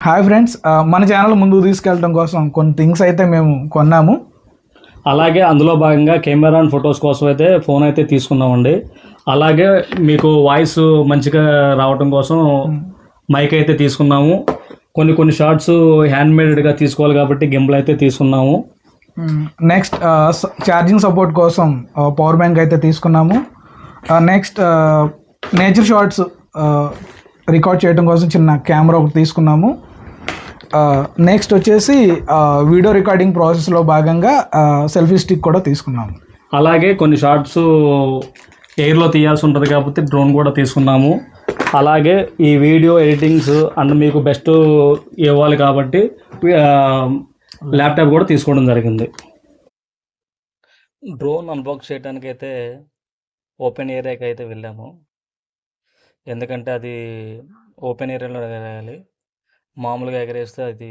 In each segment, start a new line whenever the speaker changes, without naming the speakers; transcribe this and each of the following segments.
Hi friends, మన channel ముందుకు తీసుకెళ్ళడం కోసం కొన్ని థింగ్స్ అయితే మేము కొన్నాము.
అలాగే అందులో భాగంగా కెమెరా అండ్ ఫొటోస్ కోసం అయితే ఫోన్ అయితే తీసుకున్నామండి. అలాగే మీకు వాయిస్ మంచిగా రావడం కోసం మైక్ అయితే తీసుకున్నాము. కొన్ని షార్ట్స్ హ్యాండ్మేడ్గా తీసుకోవాలి కాబట్టి గింబల్ అయితే తీసుకున్నాము.
నెక్స్ట్ ఛార్జింగ్ సపోర్ట్ కోసం పవర్ బ్యాంక్ అయితే తీసుకున్నాము. నెక్స్ట్ నేచర్ షార్ట్స్ రికార్డ్ చేయడం కోసం చిన్న కెమెరా ఒకటి తీసుకున్నాము. నెక్స్ట్ వచ్చేసి వీడియో రికార్డింగ్ ప్రాసెస్లో భాగంగా సెల్ఫీ స్టిక్ కూడా తీసుకున్నాము.
అలాగే కొన్ని షార్ట్స్ ఎయిర్లో తీయాల్సి ఉంటుంది కాబట్టి డ్రోన్ కూడా తీసుకున్నాము. అలాగే ఈ వీడియో ఎడిటింగ్స్ అండ్ మీకు బెస్ట్ ఇవ్వాలి కాబట్టి ల్యాప్టాప్ కూడా తీసుకోవడం జరిగింది. డ్రోన్ అన్బాక్స్ చేయడానికి అయితే ఓపెన్ ఏరియాకి అయితే వెళ్ళాము. ఎందుకంటే అది ఓపెన్ ఏరియాలో ఎగరేయాలి. మామూలుగా ఎగరేస్తే అది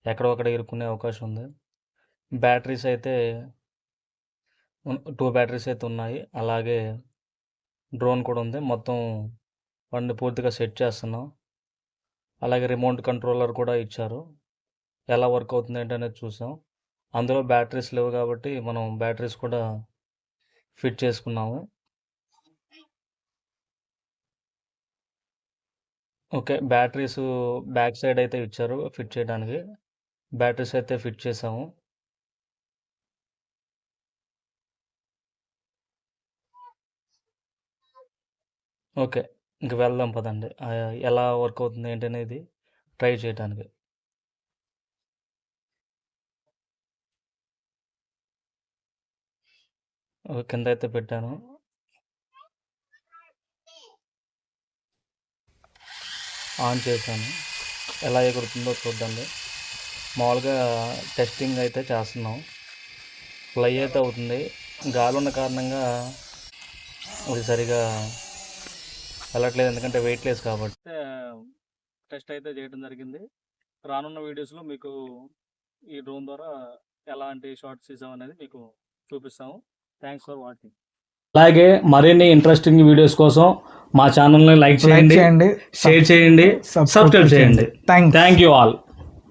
ఎక్కడో అక్కడ ఇరుక్కునే అవకాశం ఉంది. బ్యాటరీస్ అయితే 2 బ్యాటరీస్ అయితే ఉన్నాయి. అలాగే డ్రోన్ కూడా ఉంది. మొత్తం వాడిని పూర్తిగా సెట్ చేస్తున్నాం. అలాగే రిమోట్ కంట్రోలర్ కూడా ఇచ్చారు. ఎలా వర్క్ అవుతుంది ఏంటనేది చూసాం. అందులో బ్యాటరీస్ లేవు కాబట్టి మనం బ్యాటరీస్ కూడా ఫిట్ చేసుకున్నాము. ఓకే, బ్యాటరీస్ బ్యాక్ సైడ్ అయితే ఇచ్చారు ఫిట్ చేయడానికి. బ్యాటరీస్ అయితే ఫిట్ చేసాము. ఓకే, ఇంక వెళ్దాం పదండి. ఎలా వర్క్ అవుతుంది ఏంటనేది ట్రై చేయడానికి. కింద అయితే పెట్టాను. ఆన్ చేశాను. ఎలా ఎగురుతుందో చూద్దండి. మామూలుగా టెస్టింగ్ అయితే చేస్తున్నాం. ఫ్లై అయితే అవుతుంది. గాలి ఉన్న కారణంగా అది సరిగా వెళ్ళట్లేదు, ఎందుకంటే వెయిట్లెస్ కాబట్టి. టెస్ట్ అయితే చేయడం జరిగింది. రానున్న వీడియోస్లో మీకు ఈ డ్రోన్ ద్వారా ఎలాంటి షార్ట్స్ తీసామనేది మీకు చూపిస్తాము. Thanks for watching. అలాగే మరిన్ని ఇంట్రెస్టింగ్ వీడియోస్ కోసం మా ఛానల్ని లైక్ చేయండి, షేర్ చేయండి, సబ్స్క్రైబ్ చేయండి.
Thank
you all.